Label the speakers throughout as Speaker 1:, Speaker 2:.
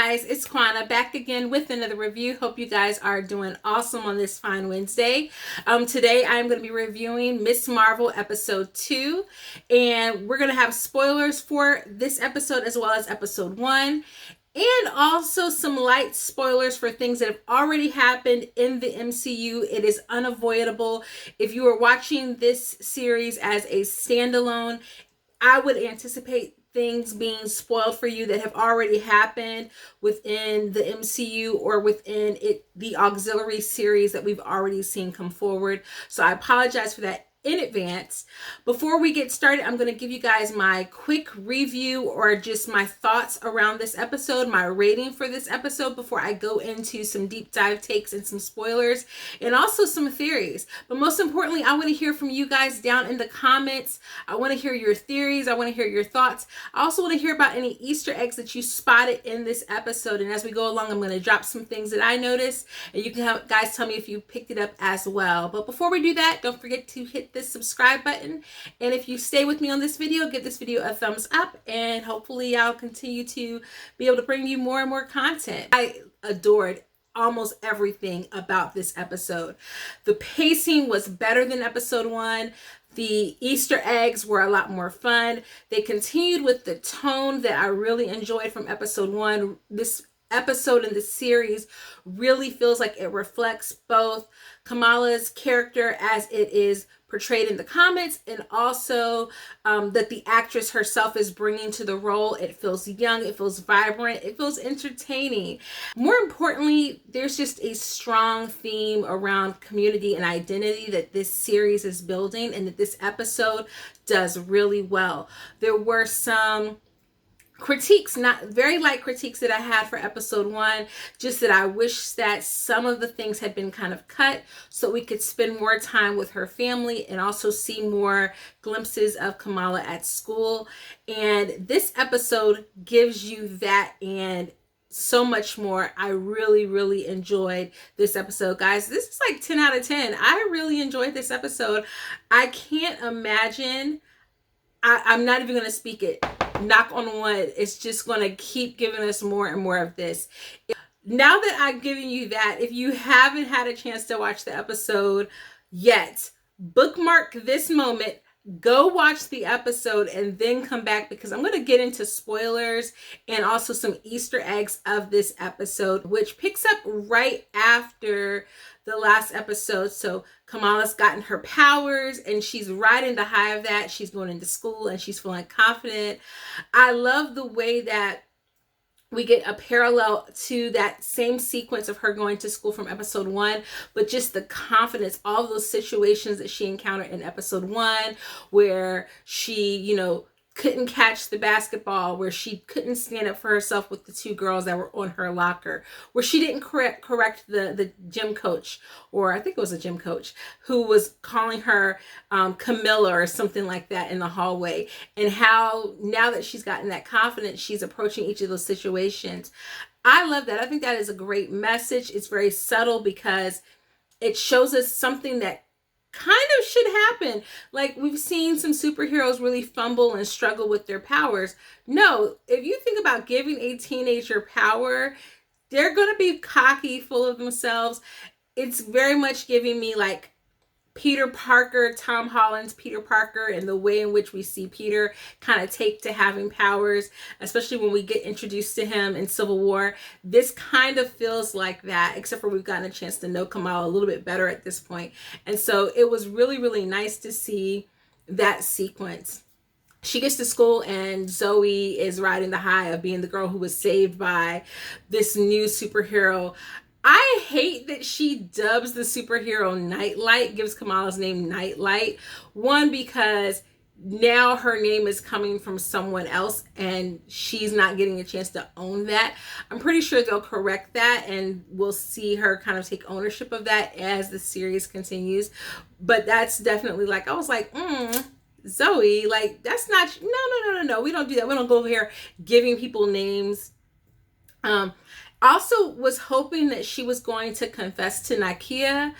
Speaker 1: guys, it's Kwana back again with another review. Hope you guys are doing awesome on this fine Wednesday. Today I'm going to be reviewing Miss Marvel episode 2, and we're going to have spoilers for this episode as well as episode 1, and also some light spoilers for things that have already happened in the MCU. It is unavoidable. If you are watching this series as a standalone, I would anticipate things being spoiled for you that have already happened within the MCU or within the auxiliary series that we've already seen come forward. So I apologize for that in advance. Before we get started, I'm going to give you guys my quick review or just my thoughts around this episode, my rating for this episode before I go into some deep dive takes and some spoilers and also some theories. But most importantly, I want to hear from you guys down in the comments. I want to hear your theories. I want to hear your thoughts. I also want to hear about any Easter eggs that you spotted in this episode. And as we go along, I'm going to drop some things that I noticed, and you can guys tell me if you picked it up as well. But before we do that, don't forget to hit the subscribe button, and if you stay with me on this video, give this video a thumbs up, and hopefully I'll continue to be able to bring you more and more content. I adored almost everything about this episode. The pacing was better than episode 1. The Easter eggs were a lot more fun. They continued with the tone that I really enjoyed from episode 1. This episode in the series really feels like it reflects both Kamala's character as it is portrayed in the comics, and also that the actress herself is bringing to the role. It feels young, it feels vibrant, it feels entertaining. More importantly, there's just a strong theme around community and identity that this series is building, and that this episode does really well. There were some critiques, not very light critiques, that I had for episode 1, just that I wish that some of the things had been kind of cut so we could spend more time with her family and also see more glimpses of Kamala at school. And this episode gives you that and so much more. I really enjoyed this episode, guys. This is like 10 out of 10. I really enjoyed this episode. I can't imagine, I'm not even going to speak it. Knock on wood, it's just going to keep giving us more and more of this. Now that I've given you that, if you haven't had a chance to watch the episode yet, bookmark this moment, go watch the episode, and then come back, because I'm going to get into spoilers and also some Easter eggs of this episode, which picks up right after the last episode. So Kamala's gotten her powers and she's riding the high of that. She's going into school and she's feeling confident. I love the way that we get a parallel to that same sequence of her going to school from episode 1, but just the confidence, all those situations that she encountered in episode 1, where she, couldn't catch the basketball, where she couldn't stand up for herself with the 2 girls that were on her locker, where she didn't correct the gym coach, or I think it was a gym coach, who was calling her Camilla or something like that in the hallway, and how now that she's gotten that confidence, she's approaching each of those situations. I love that. I think that is a great message. It's very subtle because it shows us something that kind of should happen. Like, we've seen some superheroes really fumble and struggle with their powers. No, if you think about giving a teenager power, they're going to be cocky, full of themselves. It's very much giving me like Peter Parker, Tom Holland's Peter Parker, and the way in which we see Peter kind of take to having powers, especially when we get introduced to him in Civil War. This kind of feels like that, except for we've gotten a chance to know Kamala a little bit better at this point. And so it was really nice to see that sequence. She gets to school and Zoe is riding the high of being the girl who was saved by this new superhero. I hate that she dubs the superhero Nightlight, gives Kamala's name Nightlight. One, because now her name is coming from someone else and she's not getting a chance to own that. I'm pretty sure they'll correct that and we'll see her kind of take ownership of that as the series continues. But that's definitely like, I was like, Zoe, like, that's not, no. We don't do that. We don't go over here giving people names. Also was hoping that she was going to confess to Nakia.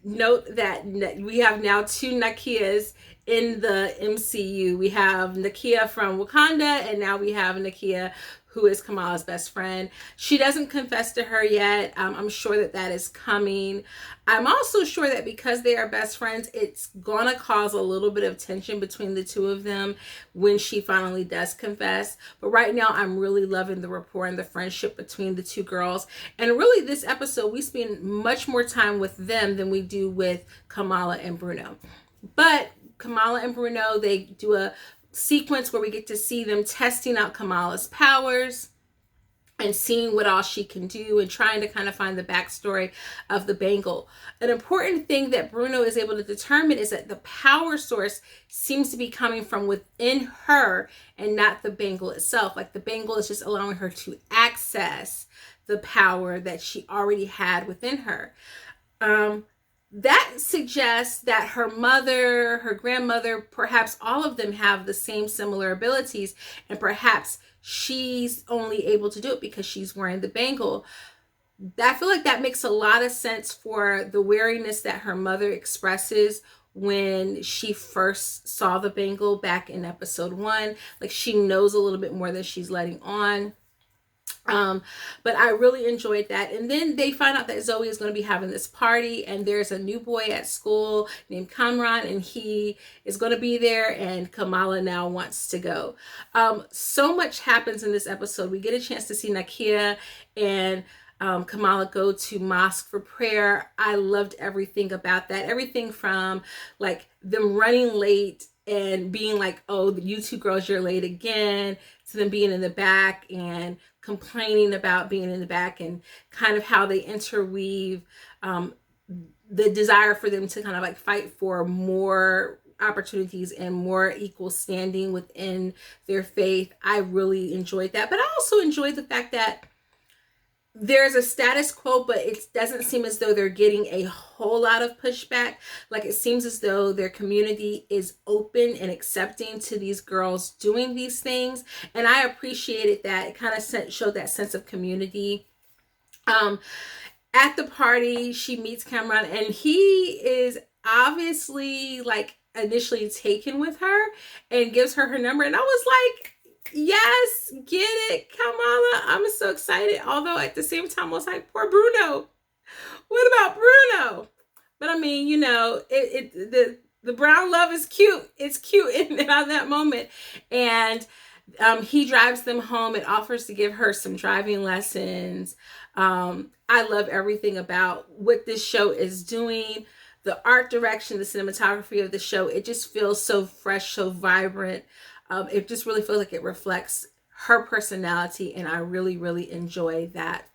Speaker 1: Note that we have now 2 Nakias in the MCU. We have Nakia from Wakanda, and now we have Nakia who is Kamala's best friend. She doesn't confess to her yet. I'm sure that that is coming. I'm also sure that because they are best friends, it's gonna cause a little bit of tension between the two of them when she finally does confess. But right now, I'm really loving the rapport and the friendship between the two girls. And really, this episode, we spend much more time with them than we do with Kamala and Bruno. But Kamala and Bruno, they do a sequence where we get to see them testing out Kamala's powers and seeing what all she can do and trying to kind of find the backstory of the bangle. An important thing that Bruno is able to determine is that the power source seems to be coming from within her and not the bangle itself. Like the bangle is just allowing her to access the power that she already had within her. That suggests that her mother, her grandmother, perhaps all of them have the same similar abilities, and perhaps she's only able to do it because she's wearing the bangle. I feel like that makes a lot of sense for the wariness that her mother expresses when she first saw the bangle back in episode 1. Like she knows a little bit more than she's letting on. But I really enjoyed that. And then they find out that Zoe is going to be having this party, and there's a new boy at school named Kamran, and he is going to be there, and Kamala now wants to go. So much happens in this episode. We get a chance to see Nakia and Kamala go to mosque for prayer. I loved everything about that. Everything from like them running late and being like, oh, you two girls, you're late again, to them being in the back and complaining about being in the back, and kind of how they interweave the desire for them to kind of like fight for more opportunities and more equal standing within their faith. I really enjoyed that. But I also enjoyed the fact that there's a status quo, but it doesn't seem as though they're getting a whole lot of pushback. Like it seems as though their community is open and accepting to these girls doing these things. And I appreciated that. It kind of showed that sense of community. At the party, she meets Kamran, and he is obviously like initially taken with her and gives her number. And I was like, yes, get it, Kamala. I'm so excited. Although at the same time, I was like, poor Bruno. What about Bruno? But I mean, you know, the brown love is cute. It's cute in that moment. And he drives them home and offers to give her some driving lessons. I love everything about what this show is doing. The art direction, the cinematography of the show, it just feels so fresh, so vibrant. It just really feels like it reflects her personality, and I really, really enjoy that.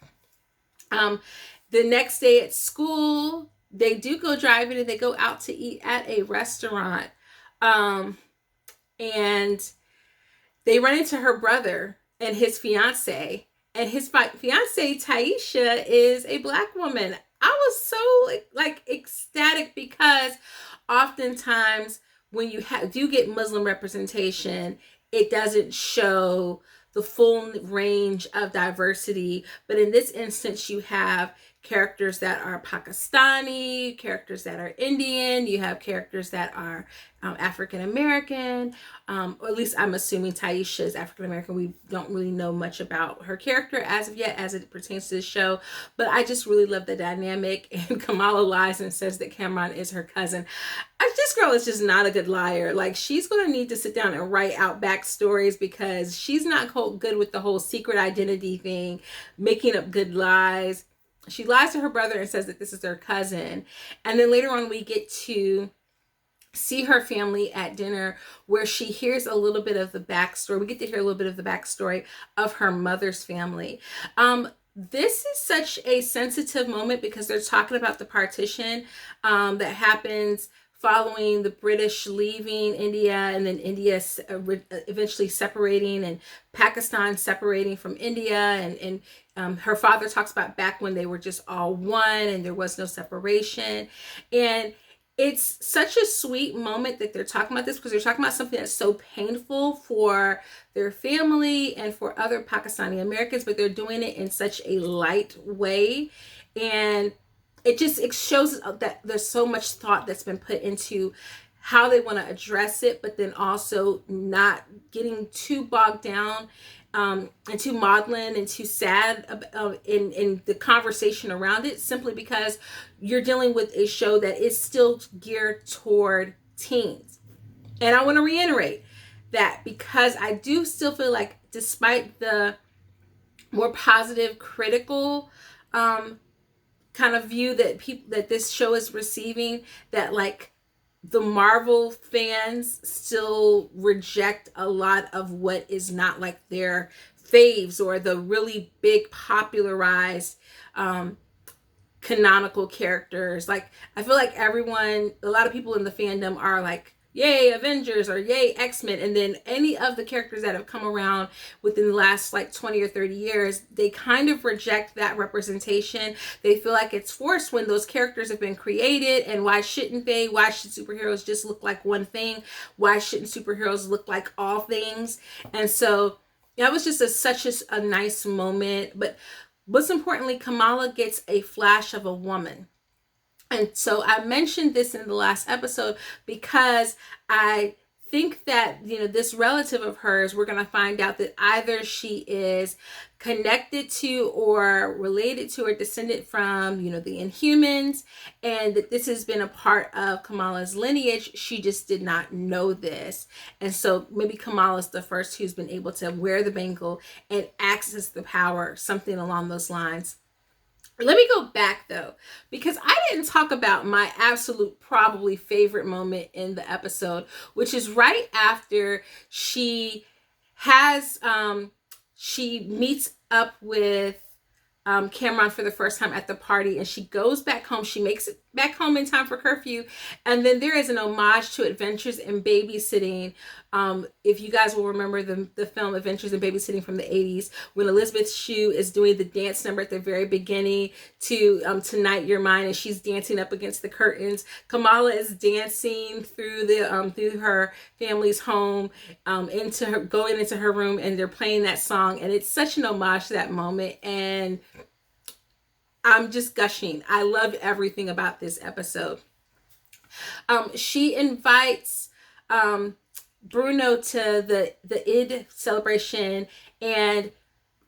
Speaker 1: The next day at school, they do go driving and they go out to eat at a restaurant. And they run into her brother and his fiance. And his fiance, Taisha, is a Black woman. I was so like ecstatic because oftentimes when you do get Muslim representation, it doesn't show the full range of diversity. But in this instance, you have characters that are Pakistani, characters that are Indian, you have characters that are African American, or at least I'm assuming Taisha is African American. We don't really know much about her character as of yet as it pertains to the show, but I just really love the dynamic. And Kamala lies and says that Kamran is her cousin. This girl is just not a good liar. Like, she's going to need to sit down and write out backstories, because she's not good with the whole secret identity thing, making up good lies. She lies to her brother and says that this is her cousin. And then later on, we get to see her family at dinner, where she hears a little bit of the backstory. We get to hear a little bit of the backstory of her mother's family. This is such a sensitive moment because they're talking about the partition that happens following the British leaving India, and then India eventually separating, and Pakistan separating from India. And her father talks about back when they were just all one and there was no separation. And it's such a sweet moment that they're talking about this, because they're talking about something that's so painful for their family and for other Pakistani Americans, but they're doing it in such a light way. And it shows that there's so much thought that's been put into how they want to address it, but then also not getting too bogged down and too maudlin and too sad in the conversation around it, simply because you're dealing with a show that is still geared toward teens. And I want to reiterate that, because I do still feel like, despite the more positive, critical kind of view that this show is receiving, that like the Marvel fans still reject a lot of what is not like their faves or the really big popularized canonical characters. Like, I feel like a lot of people in the fandom are like, yay Avengers or yay X-Men, and then any of the characters that have come around within the last like 20 or 30 years, they kind of reject that representation. They feel like it's forced when those characters have been created, and why shouldn't they? Why should superheroes just look like one thing? Why shouldn't superheroes look like all things? And so that was just such a nice moment. But most importantly, Kamala gets a flash of a woman. And so I mentioned this in the last episode because I think that, this relative of hers, we're going to find out that either she is connected to or related to or descended from, the Inhumans, and that this has been a part of Kamala's lineage. She just did not know this. And so maybe Kamala's the first who's been able to wear the bangle and access the power, something along those lines. Let me go back though, because I didn't talk about my absolute probably favorite moment in the episode, which is right after she meets up with Cameron for the first time at the party, and she goes back home. She makes it back home in time for curfew, and then there is an homage to Adventures in Babysitting. If you guys will remember the film Adventures in Babysitting from the 80s, when Elizabeth Shue is doing the dance number at the very beginning to Tonight You're Mine, and she's dancing up against the curtains. Kamala is dancing through through her family's home, going into her room, and they're playing that song, and it's such an homage to that moment, and I'm just gushing. I loved everything about this episode. She invites Bruno to the Id celebration, and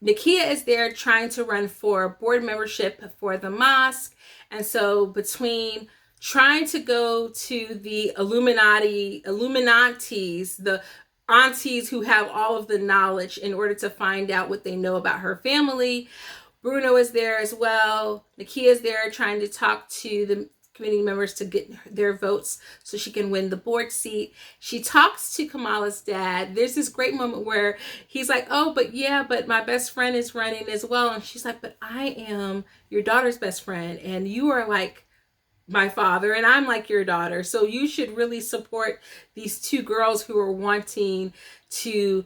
Speaker 1: Nakia is there trying to run for board membership for the mosque. And so between trying to go to the Illuminatis, the aunties who have all of the knowledge in order to find out what they know about her family, Bruno is there as well. Nakia is there trying to talk to the community members to get their votes so she can win the board seat. She talks to Kamala's dad. There's this great moment where he's like, oh, but my best friend is running as well. And she's like, but I am your daughter's best friend, and you are like my father, and I'm like your daughter. So you should really support these two girls who are wanting to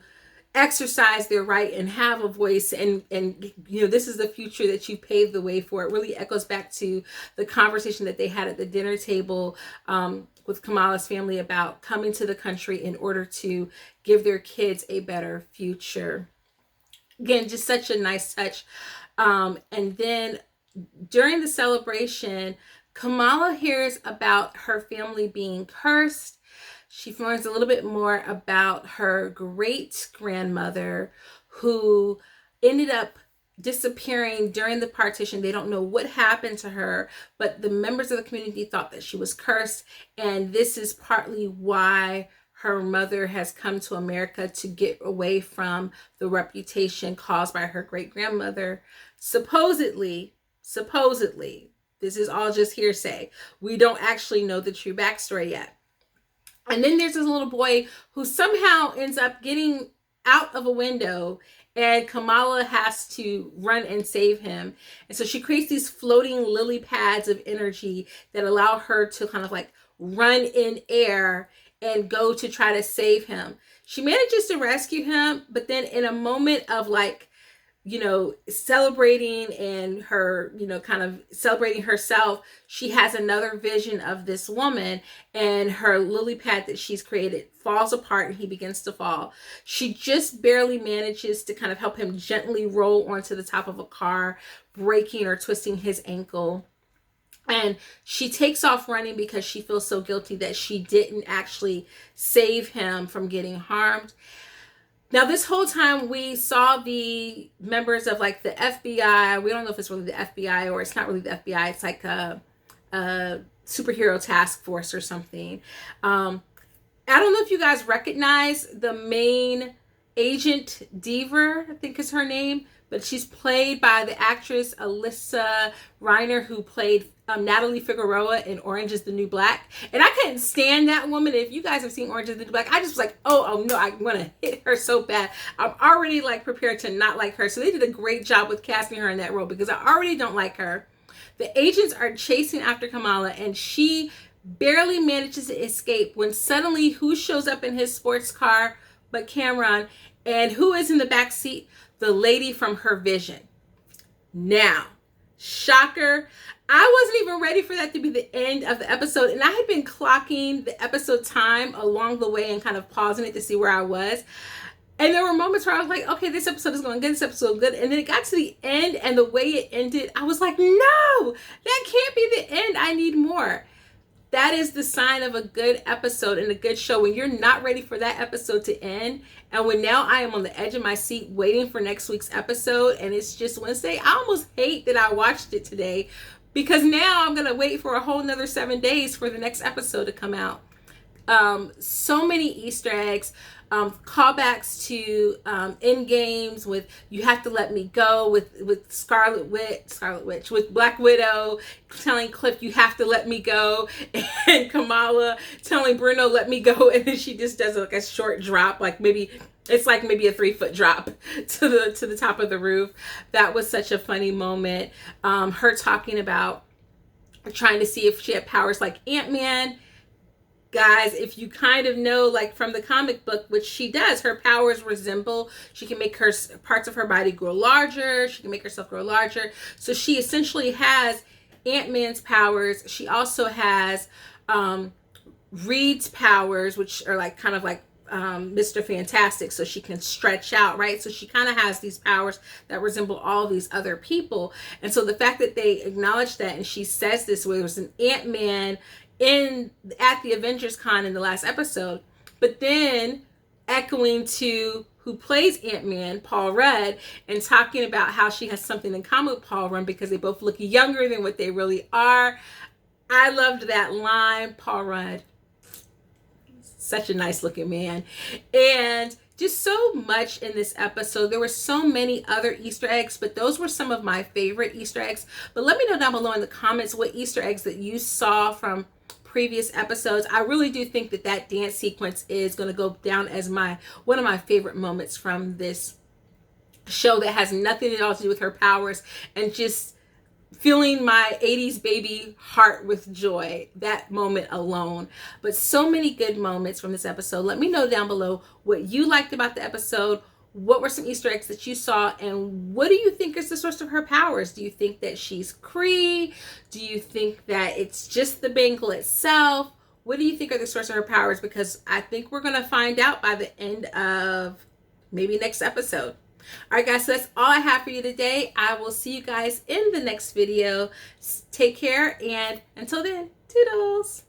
Speaker 1: exercise their right and have a voice, and this is the future that you paved the way for. It really echoes back to the conversation that they had at the dinner table with Kamala's family about coming to the country in order to give their kids a better future. Again, just such a nice touch. And then during the celebration, Kamala hears about her family being cursed. She learns a little bit more about her great-grandmother, who ended up disappearing during the partition. They don't know what happened to her, but the members of the community thought that she was cursed, and this is partly why her mother has come to America, to get away from the reputation caused by her great-grandmother. Supposedly, this is all just hearsay. We don't actually know the true backstory yet. And then there's this little boy who somehow ends up getting out of a window, and Kamala has to run and save him. And so she creates these floating lily pads of energy that allow her to kind of like run in air and go to try to save him. She manages to rescue him, but then in a moment of like, celebrating and her, kind of celebrating herself, she has another vision of this woman, and her lily pad that she's created falls apart and he begins to fall. She just barely manages to kind of help him gently roll onto the top of a car, breaking or twisting his ankle. And she takes off running because she feels so guilty that she didn't actually save him from getting harmed. Now, this whole time we saw the members of like the FBI. We don't know if it's really the FBI or it's not really the FBI. It's like a superhero task force or something. I don't know if you guys recognize the main agent, Deaver, I think is her name, but she's played by the actress Alyssa Reiner, who played Natalie Figueroa in Orange is the New Black. And I couldn't stand that woman. If you guys have seen Orange is the New Black, I just was like, oh no, I want to hit her so bad. I'm already like prepared to not like her. So they did a great job with casting her in that role because I already don't like her. The agents are chasing after Kamala and she barely manages to escape when suddenly who shows up in his sports car but Cameron, and who is in the back seat? The lady from Her Vision. Now, shocker, I wasn't even ready for that to be the end of the episode, and I had been clocking the episode time along the way and kind of pausing it to see where I was. And there were moments where I was like, okay, this episode is going good, this episode is good. And then it got to the end, and the way it ended, I was like, no, that can't be the end. I need more. That is the sign of a good episode and a good show, when you're not ready for that episode to end. And when now I am on the edge of my seat waiting for next week's episode, and it's just Wednesday, I almost hate that I watched it today, because now I'm going to wait for a whole nother 7 days for the next episode to come out. So many Easter eggs, callbacks to end games with "You Have to Let Me Go" with Scarlet Witch, with Black Widow telling Cliff "You have to let me go," and Kamala telling Bruno "let me go," and then she just does like a short drop, like maybe a 3-foot drop to the top of the roof. That was such a funny moment. Her talking about trying to see if she had powers like Ant-Man. Guys, if you kind of know, like from the comic book, which she does, her powers resemble, she can make her parts of her body grow larger. She can make herself grow larger. So she essentially has Ant-Man's powers. She also has Reed's powers, which are like kind of like Mr. Fantastic. So she can stretch out, right? So she kind of has these powers that resemble all these other people. And so the fact that they acknowledge that, and she says this, where it was an Ant-Man at the Avengers Con in the last episode, but then echoing to who plays Ant-Man, Paul Rudd, and talking about how she has something in common with Paul Rudd because they both look younger than what they really are. I loved that line. Paul Rudd, such a nice looking man. And just so much in this episode. There were so many other Easter eggs, but those were some of my favorite Easter eggs. But let me know down below in the comments what Easter eggs that you saw from previous episodes. I really do think that dance sequence is going to go down as one of my favorite moments from this show that has nothing at all to do with her powers, and just filling my 80s baby heart with joy, that moment alone. But so many good moments from this episode. Let me know down below what you liked about the episode. What were some Easter eggs that you saw, and what do you think is the source of her powers? Do you think that she's Kree? Do you think that it's just the bangle itself? What do you think are the source of her powers? Because I think we're going to find out by the end of maybe next episode. All right, guys, so that's all I have for you today. I will see you guys in the next video. Take care, and until then, toodles.